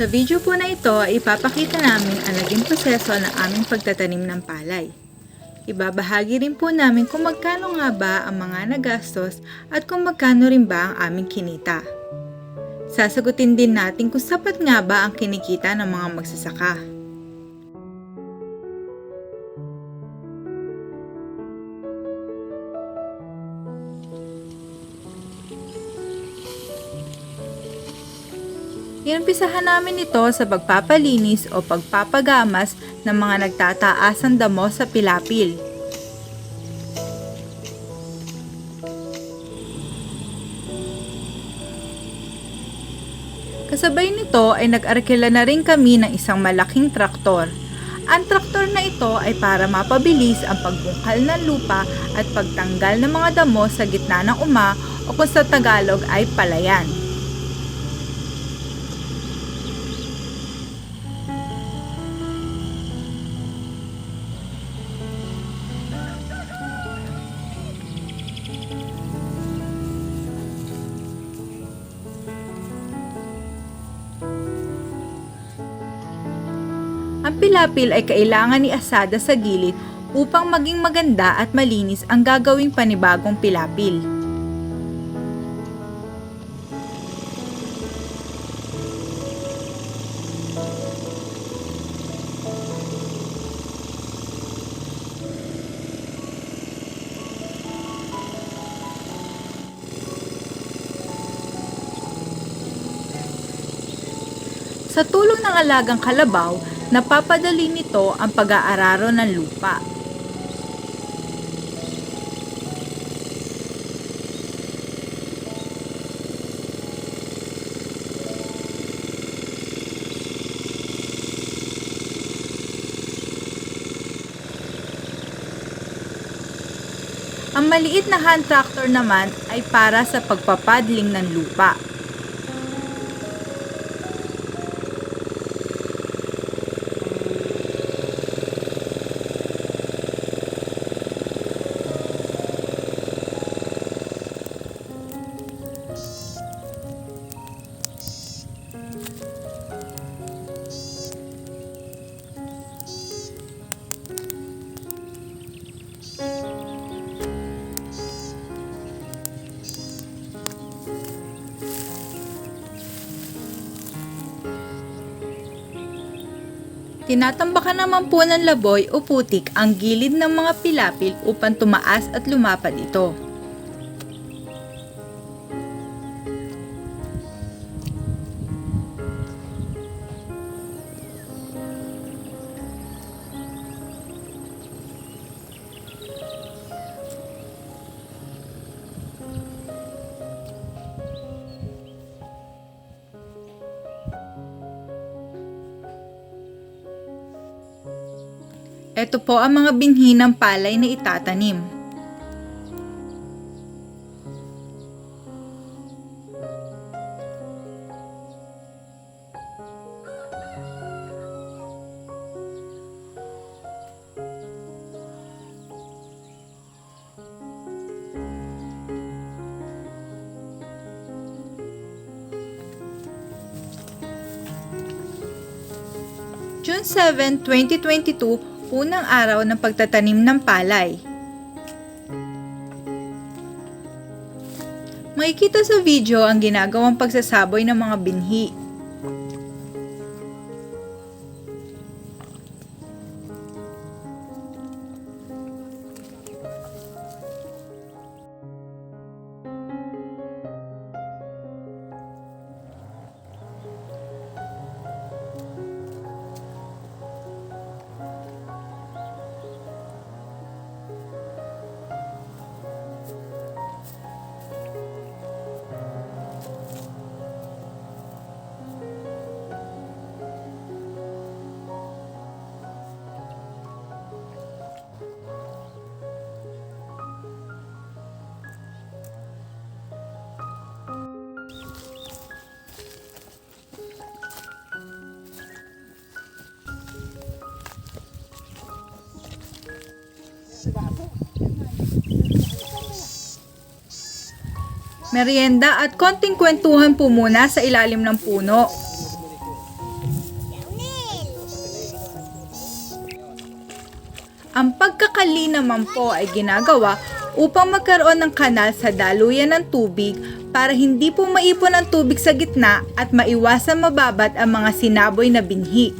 Sa video po na ito ay ipapakita namin ang naging proseso ng aming pagtatanim ng palay. Ibabahagi rin po namin kung magkano nga ba ang mga nagastos at kung magkano rin ba ang aming kinita. Sasagutin din natin kung sapat nga ba ang kinikita ng mga magsasaka. Inumpisahan namin ito sa pagpapalinis o pagpapagamas ng mga nagtataasang damo sa pilapil. Kasabay nito ay nag-arkila na rin kami ng isang malaking traktor. Ang traktor na ito ay para mapabilis ang pagbungkal ng lupa at pagtanggal ng mga damo sa gitna ng uma o kung sa Tagalog ay palayan. Ang pilapil ay kailangan iasada sa gilid upang maging maganda at malinis ang gagawing panibagong pilapil. Sa tulong ng alagang kalabaw, napapadali nito ang pag-aararo ng lupa. Ang maliit na hand tractor naman ay para sa pagpapadling ng lupa. Tinatambakan naman po ng laboy o putik ang gilid ng mga pilapil upang tumaas at lumapad ito. Ito po ang mga binhi ng palay na itatanim. June 7, 2022, unang araw ng pagtatanim ng palay. Makikita sa video ang ginagawang pagsasaboy ng mga binhi. Merienda at konting kwentuhan po muna sa ilalim ng puno. Ang pagkakali naman po ay ginagawa upang magkaroon ng kanal sa daluyan ng tubig para hindi po maipon ang tubig sa gitna at maiwasan mababat ang mga sinaboy na binhi.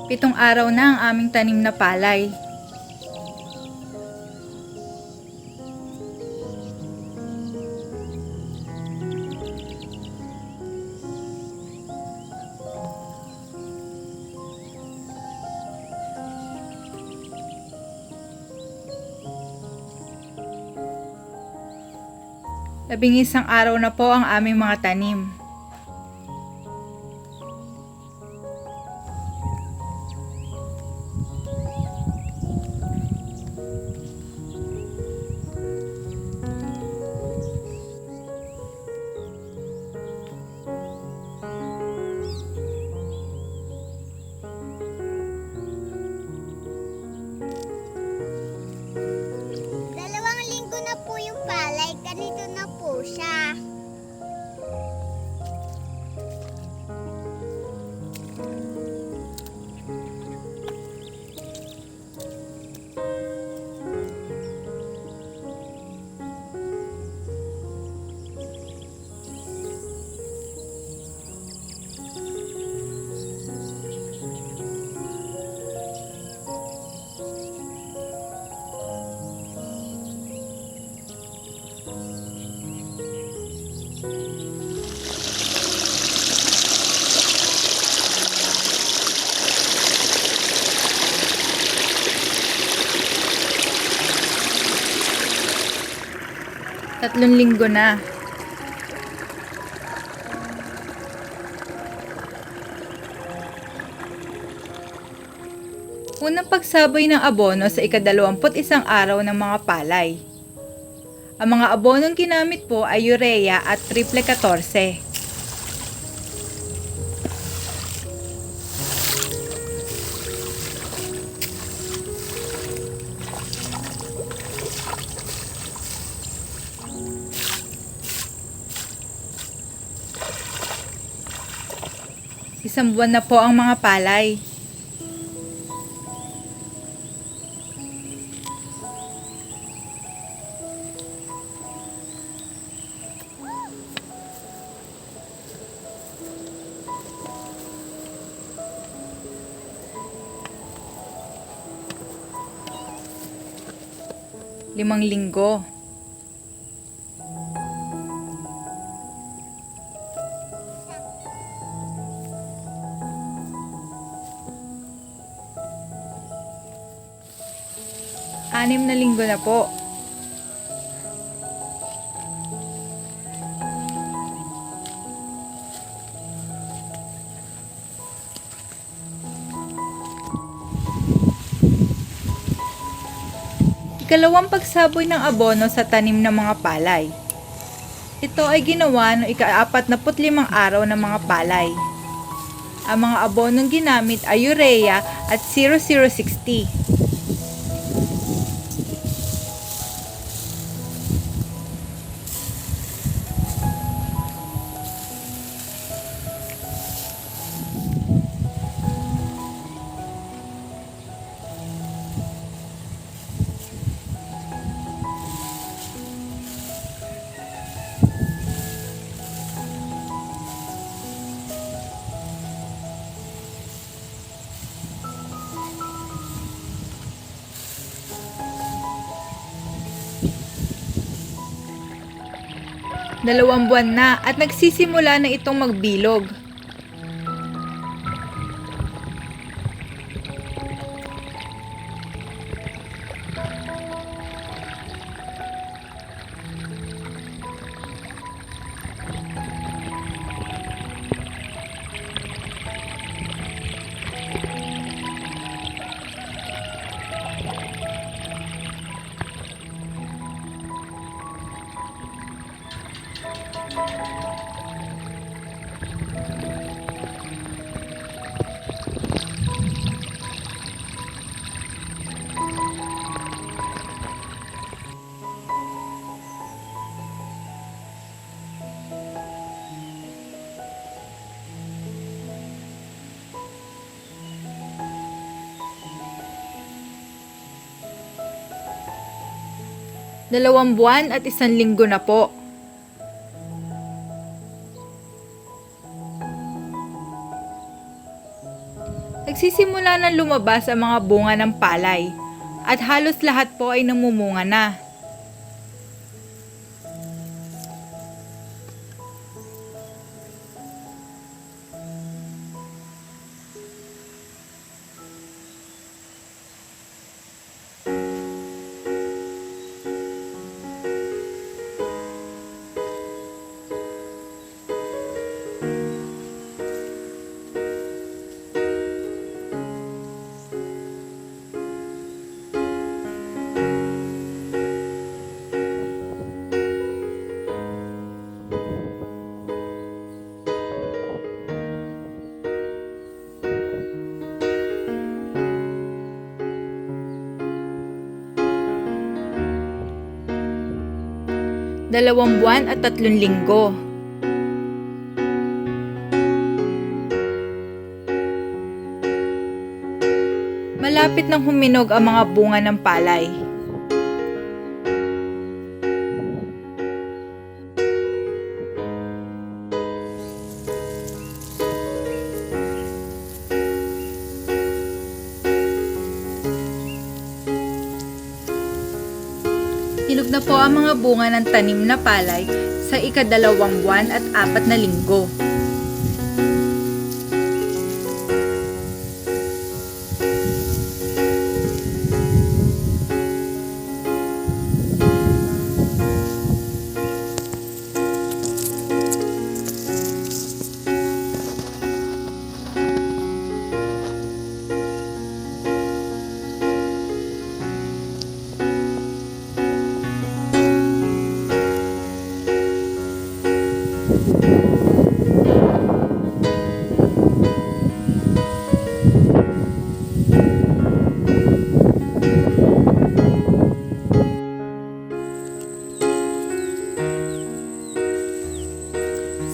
Pitong araw na ang aming tanim na palay. Labing-isang araw na po ang aming mga tanim. Ganito na po siya. Tatlong linggo na. Unang pagsaboy ng abono sa ika-21 araw ng mga palay. Ang mga abonong ginamit po ay urea at triple 14. Isang buwan na po ang mga palay. Limang linggo. Anim na linggo na po. Ikalawang pagsaboy ng abono sa tanim ng mga palay. Ito ay ginawa noong ika-45 araw ng mga palay. Ang mga abonong ginamit ay urea at 0060. Dalawang buwan na at nagsisimula na itong magbilog. 2 buwan at 1 linggo na po. Nagsisimula ng lumabas ang mga bunga ng palay at halos lahat po ay namumunga na. Dalawang buwan at 3 linggo. Malapit nang huminog ang mga bunga ng palay. Hinog na po ang mga bunga ng tanim na palay sa 2 buwan at 4 na linggo.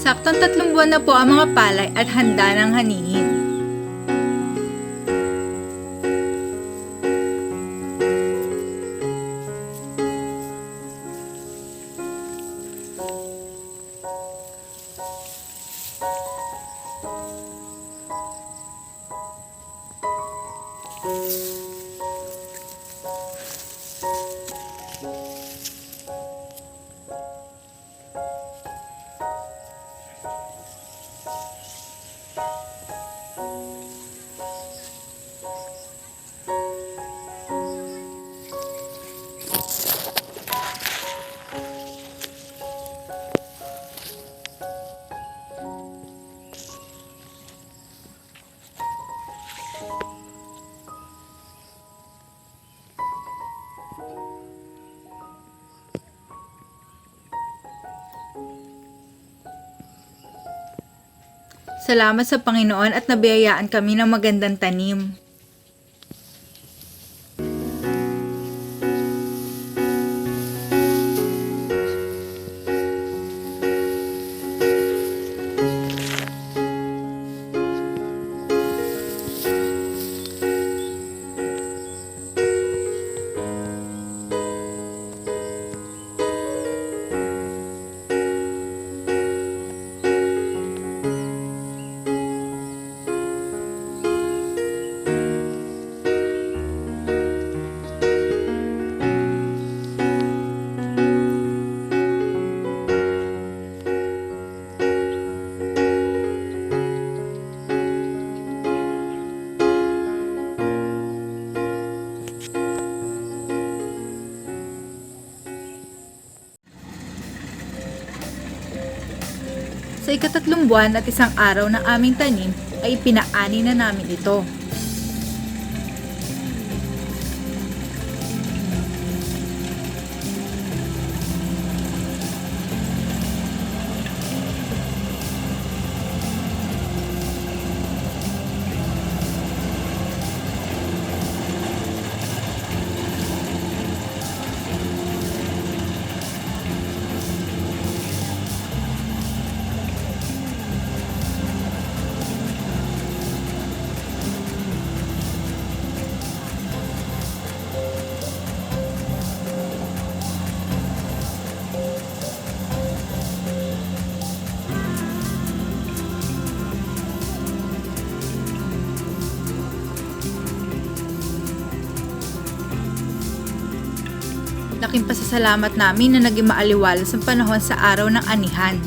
Saktong 3 buwan na po ang mga palay at handa ng hanihin. Salamat sa Panginoon at nabiyayaan kami ng magandang tanim. Sa 3 buwan at 1 araw ng aming tanim ay pinaani na namin ito. Laking pasasalamat namin na naging maaliwalas ang panahon sa araw ng anihan.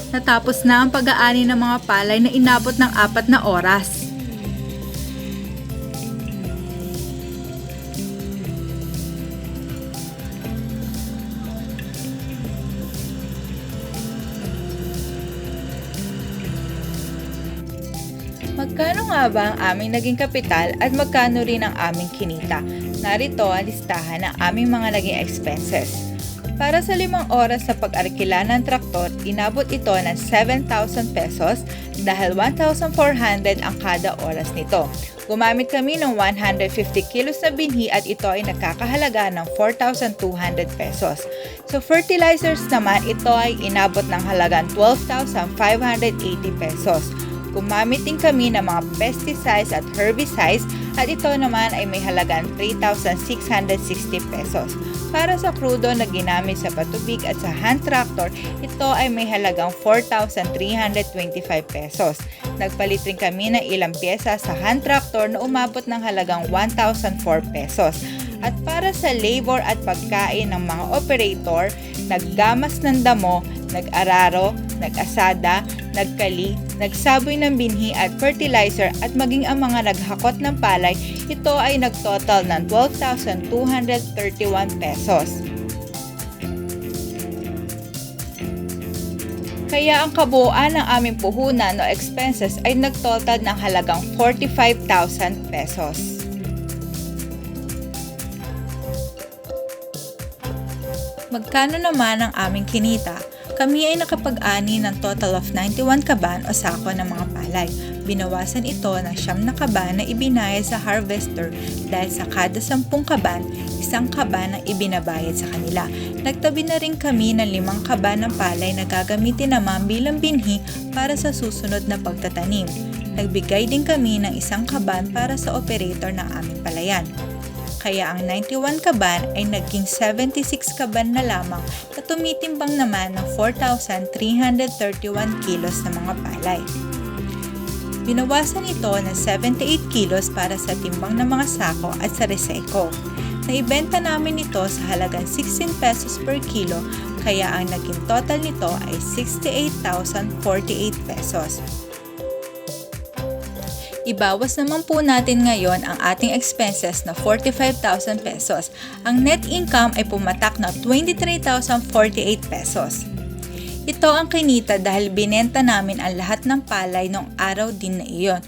Natapos na ang pag-aani ng mga palay na inabot ng 4 na oras. Magkano nga ba ang aming naging kapital at magkano rin ang aming kinita? Narito ang listahan ng aming mga naging expenses. Para sa 5 oras sa pag-arkila ng traktor, inabot ito ng 7,000 pesos dahil 1,400 ang kada oras nito. Gumamit kami ng 150 kilos na binhi at ito ay nakakahalaga ng 4,200 pesos. So fertilizers naman, ito ay inabot ng halagang 12,580 pesos. Gumamit din kami ng mga pesticides at herbicides at ito naman ay may halagang 3,660 pesos. Para sa krudo na ginamit sa patubig at sa hand tractor, ito ay may halagang 4,325 pesos. Nagpalit rin kami ng ilang pyesa sa hand tractor na umabot ng halagang 1,004 pesos. At para sa labor at pagkain ng mga operator, naggamas ng damo, nag-araro, nag-asada, nagkali, nagsaboy ng binhi at fertilizer at maging ang mga naghakot ng palay, ito ay nagtotal ng 12,231 pesos. Kaya ang kabuuan ng aming puhunan o expenses ay nagtotal ng halagang 45,000 pesos. Magkano naman ang aming kinita? Kami ay nakapag-ani ng total of 91 kaban o sako ng mga palay. Binawasan ito ng 9 na kaban na ibinayad sa harvester dahil sa kada 10 kaban, 1 kaban ang ibinabayad sa kanila. Nagtabi na rin kami ng 5 kaban ng palay na gagamitin naman bilang binhi para sa susunod na pagtatanim. Nagbigay din kami ng 1 kaban para sa operator ng aming palayan. Kaya ang 91 kaban ay naging 76 kaban na lamang na tumitimbang naman ng 4,331 kilos na mga palay. Binawasan ito ng 78 kilos para sa timbang ng mga sako at sa reseko. Naibenta namin ito sa halagang 16 pesos per kilo, kaya ang naging total nito ay 68,048 pesos. Ibawas naman po natin ngayon ang ating expenses na 45,000 pesos. Ang net income ay pumatak na 23,048 pesos. Ito ang kinita dahil binenta namin ang lahat ng palay noong araw din na iyon.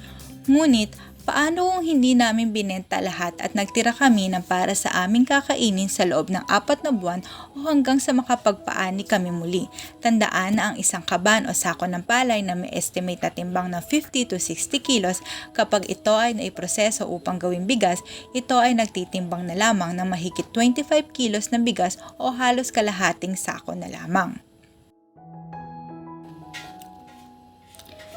Ngunit, paano kung hindi namin binenta lahat at nagtira kami ng para sa aming kakainin sa loob ng 4 na buwan o hanggang sa makapagpaani kami muli? Tandaan na ang 1 kaban o sako ng palay na may estimate na timbang ng 50 to 60 kilos, kapag ito ay naiproseso upang gawing bigas, ito ay nagtitimbang na lamang ng mahigit 25 kilos ng bigas o halos kalahating sako na lamang.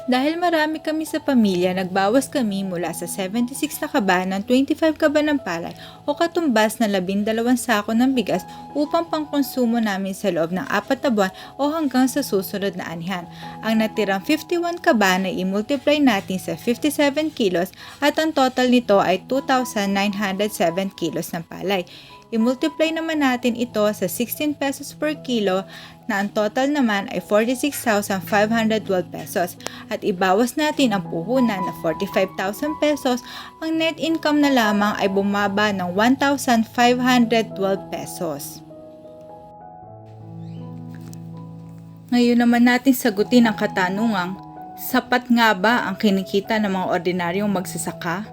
Dahil marami kami sa pamilya, nagbawas kami mula sa 76 na kaban ng 25 kaban ng palay o katumbas na 12 sako ng bigas upang pangkonsumo namin sa loob ng 4 na buwan o hanggang sa susunod na anihan. Ang natirang 51 kaban ay i-multiply natin sa 57 kilos at ang total nito ay 2,907 kilos ng palay. I-multiply naman natin ito sa 16 pesos per kilo na ang total naman ay 46,512 pesos at ibawas natin ang puhunan na 45,000 pesos, ang net income na lamang ay bumaba ng 1,512 pesos. Ngayon naman natin sagutin ang katanungang, sapat nga ba ang kinikita ng mga ordinaryong magsasaka?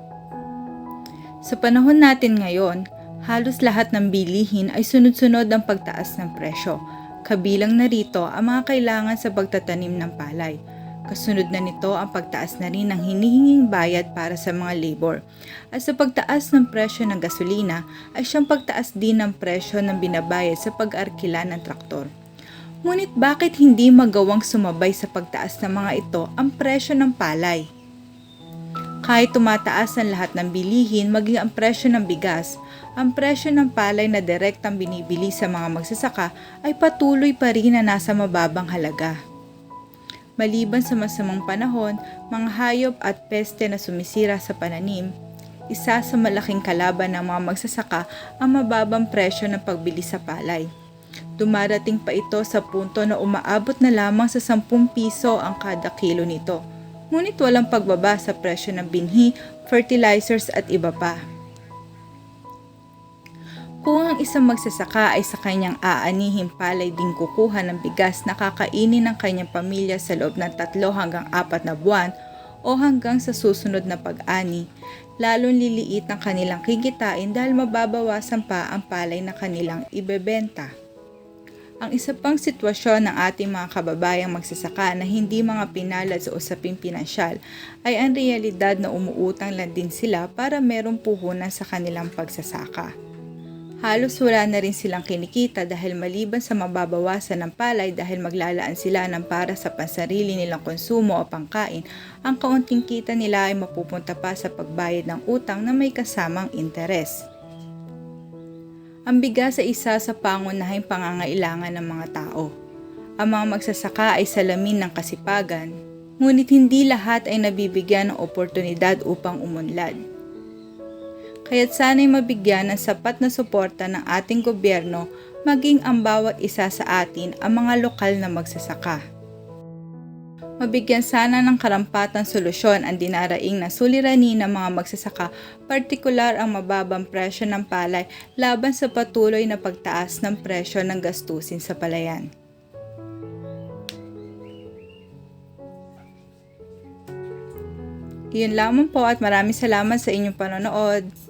Sa panahon natin ngayon, halos lahat ng bilihin ay sunod-sunod ang pagtaas ng presyo. Kabilang na rito ang mga kailangan sa pagtatanim ng palay. Kasunod na nito ang pagtaas na rin ng hinihinging bayad para sa mga labor. At sa pagtaas ng presyo ng gasolina ay siyang pagtaas din ng presyo ng binabayad sa pag-arkila ng traktor. Ngunit bakit hindi magawang sumabay sa pagtaas ng mga ito ang presyo ng palay? Kahit tumataas ang lahat ng bilihin, maging ang presyo ng bigas, ang presyo ng palay na direktang binibili sa mga magsasaka ay patuloy pa rin na nasa mababang halaga. Maliban sa masamang panahon, mga hayop at peste na sumisira sa pananim, isa sa malaking kalaban ng mga magsasaka ang mababang presyo ng pagbili sa palay. Dumarating pa ito sa punto na umaabot na lamang sa 10 piso ang kada kilo nito. Ngunit walang pagbaba sa presyo ng binhi, fertilizers at iba pa. Kung ang isang magsasaka ay sa kanyang aanihing palay din kukuha ng bigas na kakainin ng kanyang pamilya sa loob ng 3 hanggang 4 na buwan o hanggang sa susunod na pag-ani, lalong liliit ang kanilang kikitain dahil mababawasan pa ang palay na kanilang ibebenta. Ang isa pang sitwasyon ng ating mga kababayang magsasaka na hindi mga pinalad sa usaping pinansyal ay ang realidad na umuutang lang din sila para merong puhunan sa kanilang pagsasaka. Halos wala na rin silang kinikita dahil maliban sa mababawasan ng palay dahil maglalaan sila ng para sa pansarili nilang konsumo o pangkain, ang kaunting kita nila ay mapupunta pa sa pagbayad ng utang na may kasamang interes. Ang bigas ay isa sa pangunahing pangangailangan ng mga tao. Ang mga magsasaka ay salamin ng kasipagan, ngunit hindi lahat ay nabibigyan ng oportunidad upang umunlad. Kaya't sana'y mabigyan ng sapat na suporta ng ating gobyerno maging ang bawat isa sa atin ang mga lokal na magsasaka. Mabigyan sana ng karampatang solusyon ang dinaraing na suliranin ng mga magsasaka, partikular ang mababang presyo ng palay laban sa patuloy na pagtaas ng presyo ng gastusin sa palayan. Iyon lamang po at maraming salamat sa inyong panonood.